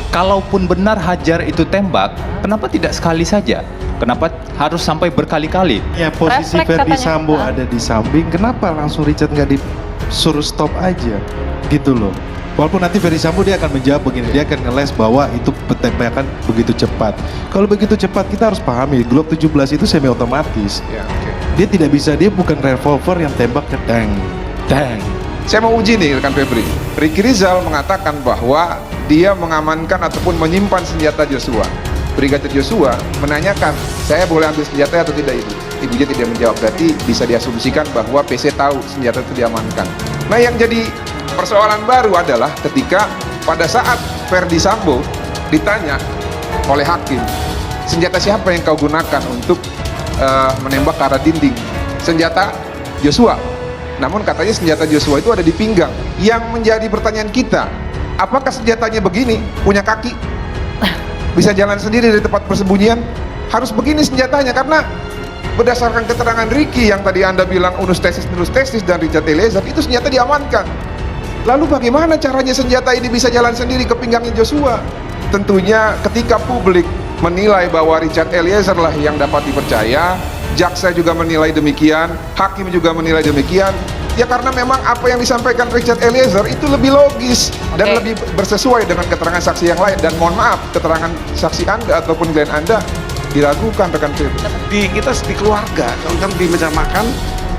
Kalaupun benar Hajar itu tembak, kenapa tidak sekali saja? Kenapa harus sampai berkali-kali? Ya, posisi Refleks Verdi katanya. Sambo ada di samping, kenapa langsung Richard nggak disuruh stop aja? Gitu loh. Walaupun nanti Verdi Sambo dia akan menjawab begini, dia akan ngeles bahwa itu tembakan begitu cepat. Kalau begitu cepat kita harus pahami, Glock 17 itu semi otomatis. Ya, oke. Dia tidak bisa, dia bukan revolver yang tembaknya dang, dang. Saya mau uji nih rekan Febri. Ricky Rizal mengatakan bahwa dia mengamankan ataupun menyimpan senjata Joshua. Brigadir Joshua menanyakan, saya boleh ambil senjata atau tidak itu? Ibu J tidak menjawab, berarti bisa diasumsikan bahwa PC tahu senjata itu diamankan. Nah, yang jadi persoalan baru adalah ketika pada saat Verdi Sambo ditanya oleh hakim, senjata siapa yang kau gunakan untuk menembak ke arah dinding? Senjata Joshua. Namun katanya senjata Joshua itu ada di pinggang. Yang menjadi pertanyaan kita, apakah senjatanya begini, punya kaki? Bisa jalan sendiri dari tempat persembunyian? Harus begini senjatanya, karena berdasarkan keterangan Ricky yang tadi Anda bilang unus tesis dan Richard Eliezer, itu senjata diamankan. Lalu bagaimana caranya senjata ini bisa jalan sendiri ke pinggangnya Joshua? Tentunya ketika publik menilai bahwa Richard Eliezer lah yang dapat dipercaya, jaksa juga menilai demikian, hakim juga menilai demikian, ya karena memang apa yang disampaikan Richard Eliezer itu lebih logis dan lebih bersesuai dengan keterangan saksi yang lain. Dan mohon maaf, keterangan saksi Anda ataupun klien Anda diragukan rekan Febri. Kita di keluarga, kan di meja makan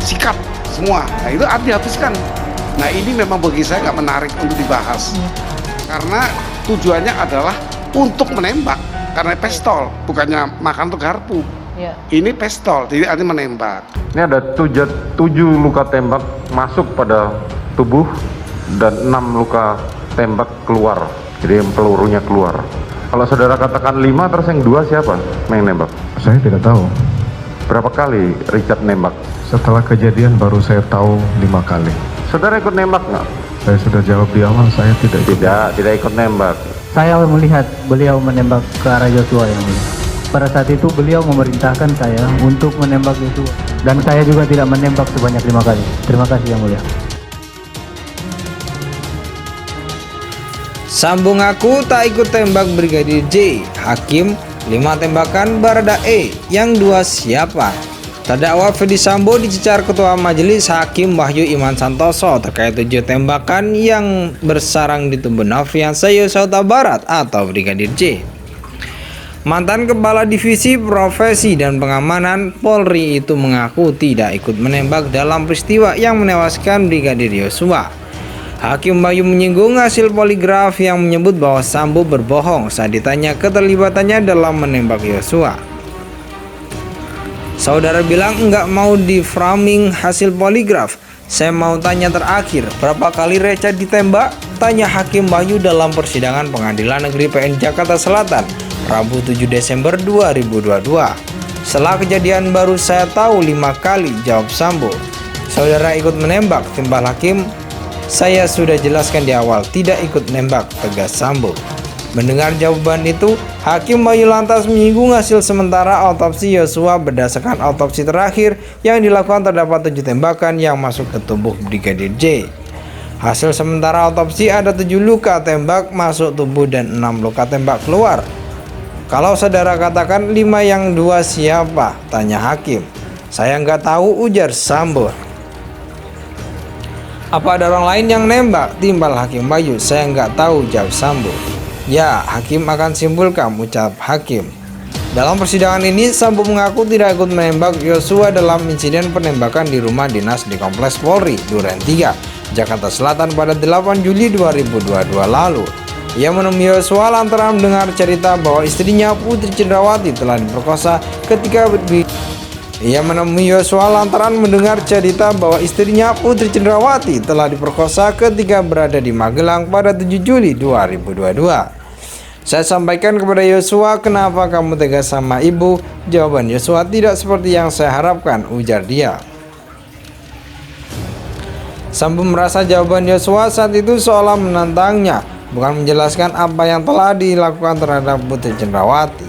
sikap semua. Nah itu harus dihapuskan. Nah ini memang bagi saya nggak menarik untuk dibahas, karena tujuannya adalah untuk menembak, karena pistol, bukannya makan untuk garpu. Ya. Ini pistol, jadi artinya menembak. Ini ada 7 luka tembak masuk pada tubuh dan 6 luka tembak keluar. Jadi pelurunya keluar. Kalau saudara katakan 5, terus yang 2 siapa yang nembak? Saya tidak tahu. Berapa kali Richard nembak? Setelah kejadian baru saya tahu 5 kali. Saudara ikut nembak nggak? Saya sudah jawab di awal, saya tidak ikut. Tidak ikut nembak. Saya melihat beliau menembak ke arah Joshua yang mulia. Pada saat itu beliau memerintahkan saya untuk menembak Joshua. Dan saya juga tidak menembak sebanyak 5 kali. Terima kasih yang mulia. Sambo ngaku tak ikut tembak Brigadir J. Hakim 5 tembakan Barada E. Yang 2 siapa? Terdakwa Verdi Sambo dicecar Ketua Majelis Hakim Wahyu Iman Santoso terkait 7 tembakan yang bersarang di tubuh Nofriansah Yosua Huta Barat atau Brigadir J. Mantan Kepala Divisi Profesi dan Pengamanan Polri itu mengaku tidak ikut menembak dalam peristiwa yang menewaskan Brigadir Yosua. Hakim Wahyu menyinggung hasil poligraf yang menyebut bahwa Sambo berbohong saat ditanya keterlibatannya dalam menembak Yosua. Saudara bilang enggak mau di framing hasil poligraf. Saya mau tanya terakhir, berapa kali Richard ditembak? Tanya Hakim Wahyu dalam persidangan Pengadilan Negeri PN Jakarta Selatan, Rabu 7 Desember 2022. Setelah kejadian baru saya tahu 5 kali, jawab Sambo. Saudara ikut menembak, timbal Hakim. Saya sudah jelaskan di awal, tidak ikut nembak, tegas Sambo. Mendengar jawaban itu, Hakim Wahyu lantas menyinggung hasil sementara otopsi Yosua berdasarkan otopsi terakhir yang dilakukan terdapat 7 tembakan yang masuk ke tubuh Brigadir J. Hasil sementara otopsi ada 7 luka tembak masuk tubuh dan 6 luka tembak keluar. Kalau saudara katakan 5 yang 2 siapa? Tanya Hakim. Saya nggak tahu, ujar Sambo. Apa ada orang lain yang nembak? Timbal Hakim Wahyu. Saya nggak tahu, jawab Sambo. Ya, Hakim akan simpulkan, ucap Hakim. Dalam persidangan ini, Sambo mengaku tidak ikut menembak Yosua dalam insiden penembakan di rumah dinas di Kompleks Polri, Duren 3, Jakarta Selatan pada 8 Juli 2022 lalu. Ia menemui Yosua lantaran mendengar cerita bahwa istrinya Putri Cendrawati telah diperkosa ketika Ia menemui Yosua lantaran mendengar cerita bahwa istrinya Putri Cendrawati telah diperkosa ketika berada di Magelang pada 7 Juli 2022. Saya sampaikan kepada Yosua, kenapa kamu tegas sama ibu? Jawaban Yosua, tidak seperti yang saya harapkan, ujar dia. Sambo merasa jawaban Yosua saat itu seolah menantangnya, bukan menjelaskan apa yang telah dilakukan terhadap Putri Cendrawati.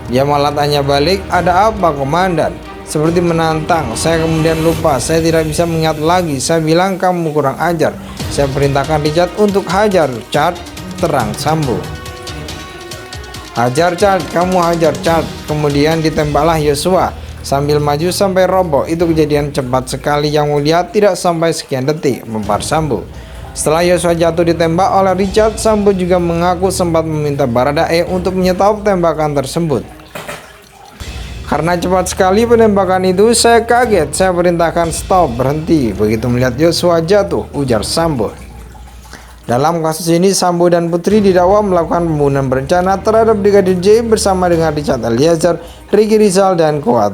Dia malah tanya balik, ada apa komandan? Seperti menantang. Saya kemudian lupa, saya tidak bisa mengingat lagi. Saya bilang kamu kurang ajar. Saya perintahkan Richard untuk hajar, Richard, terang Sambo. Hajar Chad, kamu hajar Chad. Kemudian ditembaklah Yosua sambil maju sampai roboh. Itu kejadian cepat sekali yang mulia, tidak sampai sekian detik, mempar Sambo. Setelah Yosua jatuh ditembak oleh Richard, Sambo juga mengaku sempat meminta Baradae untuk menyetop tembakan tersebut. Karena cepat sekali penembakan itu, saya kaget. Saya perintahkan stop, berhenti. Begitu melihat Yosua jatuh, ujar Sambo. Dalam kasus ini, Sambo dan Putri didakwa melakukan pembunuhan berencana terhadap Brigadir J bersama dengan Richard Eliezer, Ricky Rizal, dan Kuat.